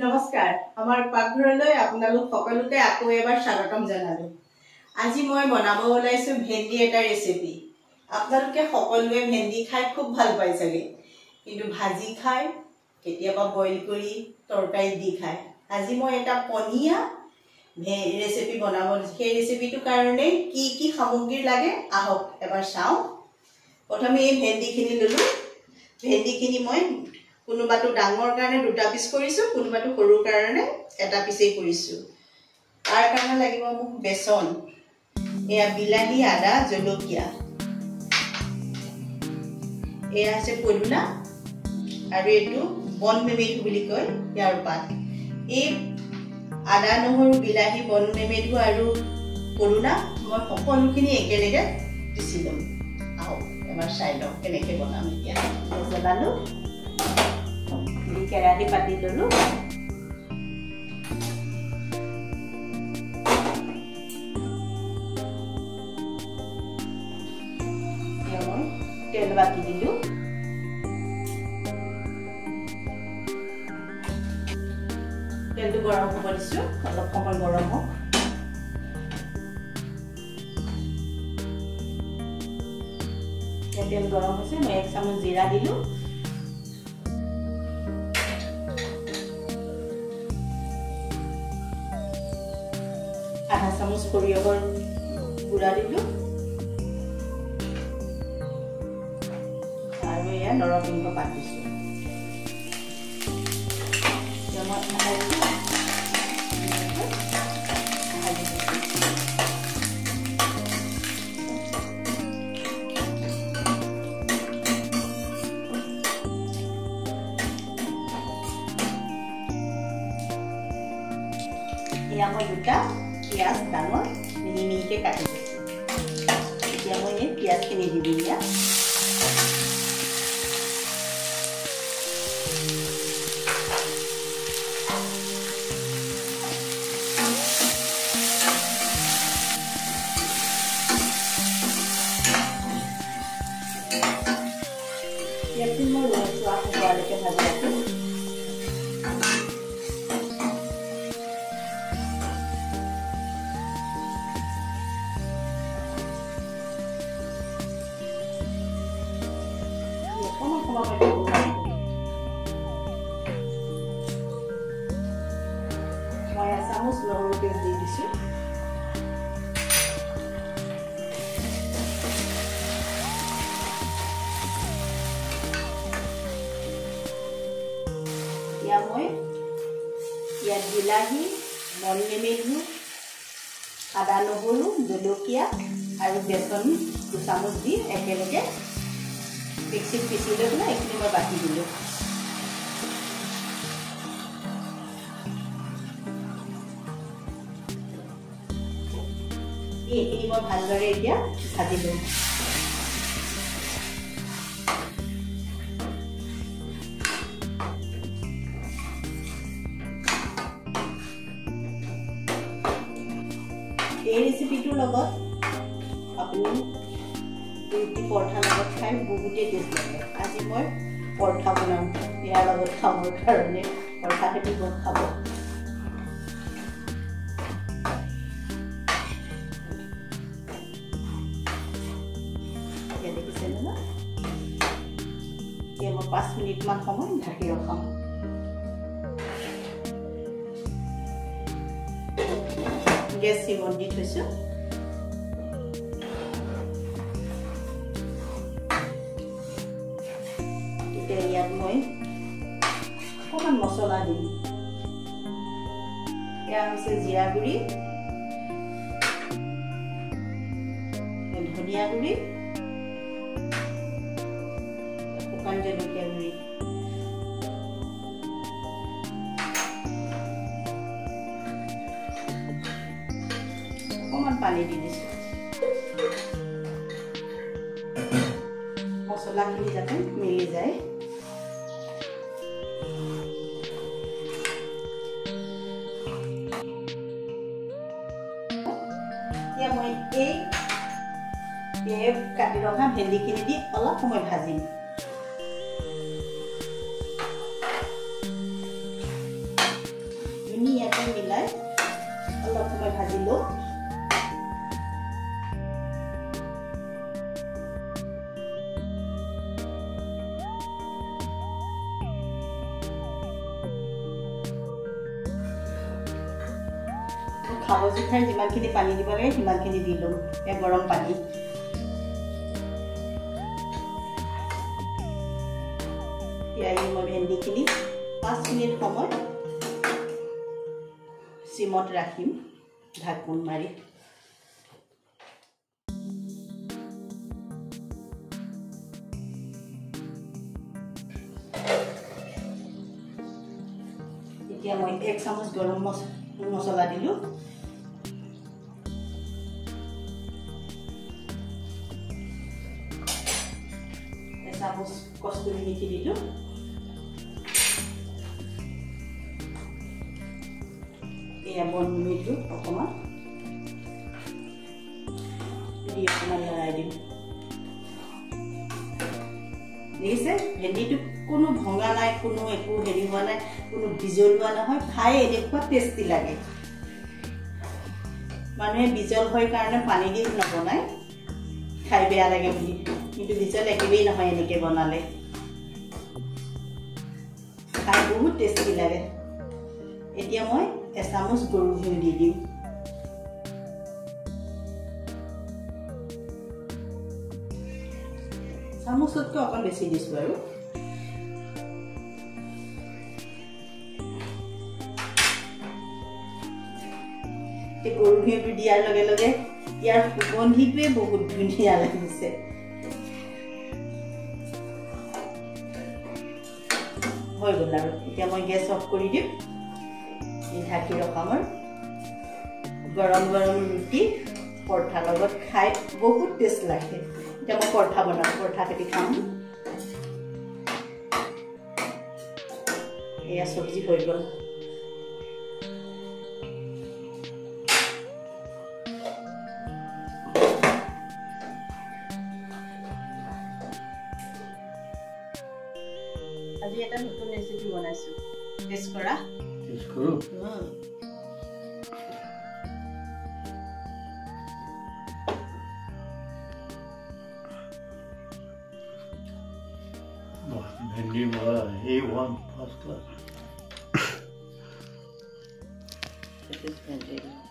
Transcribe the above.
নমস্কাৰ আমাৰ পাকঘৰলৈ আপোনালোক সকলোকে আকৌ এবাৰ স্বাগতম জনালো। আজি মই বনাব ওলাইছো ভেন্দি এটা ৰেচিপি। আপোনালোকে সকলোৱে ভেন্দি খাই খুব ভাল পায় চাগে, কিন্তু ভাজি খায়, কেতিয়াবা বইল কৰি তৰকাৰী দি খায়। আজি মই এটা পনীয়া ৰেচিপি বনাব। সেই ৰেচিপিটোৰ কাৰণে কি কি সামগ্ৰী লাগে আহক এবাৰ চাওঁ। প্ৰথমে এই ভেন্দিখিনি ললো। ভেন্দিখিনি মই কোনোবাটো ডাঙৰ কাৰণে দুটা পিস কৰিছো, কোনোবাটো সৰু কাৰণে এটা পিসেই কৰিছো। তাৰ কাৰণে লাগিব মোক বেসন, এয়া বিলাহী, আদা, জলকীয়া, এয়া আছে পদুনা, আৰু এইটো বন মেমেধু বুলি কয় ইয়াৰ পাত। এই আদা, নহৰু, বিলাহী, বন মেমেধু আৰু পদুনা মই সকলোখিনি একেলগে পিছি লম। আহক এবাৰ চাই লওঁ কেনেকৈ বনাম। এতিয়া জ্বলালো, কেৰাহী পাতি ললো। তেল বাকি দিলো। তেলটো গৰম হ'ব দিছো, অলপ সময় গৰম হওক। তেল গৰম হৈছে, মই 1 চামুচ জিৰা দিলো। আধা চামুচ সৰিয়হৰ গুড়া দিলো, আৰু এয়া নৰসিংহ পাত দিছো। এয়া মই দুটা পিঁয়াজ ডাঙৰ মিহি মিহিকৈ কাটি দিছোঁ। এতিয়া মই এই পিঁয়াজখিনি দি দিম। ইয়াত পিঁয়াজখিনি মই ৰঙচুৱা হোৱালৈকে ভাজি ৰাখিম। মই 1 চামুচ নহৰু তেল দি দিছো। এতিয়া মই ইয়াত বিলাহী, বন মেমেধু, আদা, নহৰু, জলকীয়া আৰু বেসন 2 চামুচ দি একেলগে মিক্সিত পিছি লৈ পেলাই এইখিনি মই বাকি দিলো। এইখিনি মই ভালদৰে এতিয়া ভাজি দিম। এই ৰেচিপিটোৰ লগত আপুনি ৰুটি পৰঠাৰ লগত খাই বহুতেই টেষ্ট লাগে। আজি মই পৰঠা বনাম, ইয়াৰ লগত খাবৰ কাৰণে পৰঠা খেতি বহুত খাব। দেখিছেনে না? এতিয়া মই 5 মিনিটমান সময় ঢাকি ৰখাম। গেছ চিমত দি থৈছো। এতিয়া ইয়াত মই অকণমান মছলা দিম। এয়া হৈছে জিৰা গুড়ি, ধনিয়া গুড়ি, শুকান জলকীয়া গুড়ি, অকণমান পানী দি দিছো। মছলাখিনি যাতে মিলি যায়। এতিয়া মই এই কাটি ৰখা ভেন্দিখিনি দি অলপ সময় ভাজিম। অলপ সময় ভাজি লওঁ খাব জোখাই যিমানখিনি পানী দিব লাগে সিমানখিনি দি লওঁ গৰম পানী ইয়াই মই ভেন্দিখিনি 5 মিনিট সময় সিমত ৰাখিম ঢাকন মাৰি এতিয়া মই 1 চামুচ গৰম মছলা দিলো চামুচ কস্তুৰী মেথি দিলো এয়া বন মিঠু অকমান দি অকমান লৰাই দিম দেখিছে ভেন্দিটো কোনো ভঙা নাই কোনো একো হেৰি হোৱা নাই কোনো বিজলুৱা নহয় খাই এনেকুৱা টেষ্টি লাগে মানুহে বিজল হয় কাৰণে পানী দি নবনায় খাই বেয়া লাগে বুলি কিন্তু বিজল একেবাৰেই নহয় এনেকে বনালে খাই বহুত টেষ্টি লাগে এতিয়া মই এচামুচ গৰু ঘিউ দি দিম চামুচতকৈ অকণ বেছি দিছো আৰু গৰু ঘিউটো দিয়াৰ লগে লগে ইয়াৰ সুগন্ধিটোৱে বহুত ধুনীয়া লাগিছে হৈ গ'ল আৰু এতিয়া মই গেছ অফ কৰি দিম ঢাকি ৰখাম গৰম গৰম ৰুটি পৰঠা লগত খাই বহুত টেষ্ট লাগে এতিয়া মই পৰঠা বনাম পৰঠা খেতি খাম এয়া চব্জি হৈ গ'ল আজি এটা নতুন ৰেচিপি বনাইছো টেষ্ট কৰা Vendi bala A1 first class. This is vendi.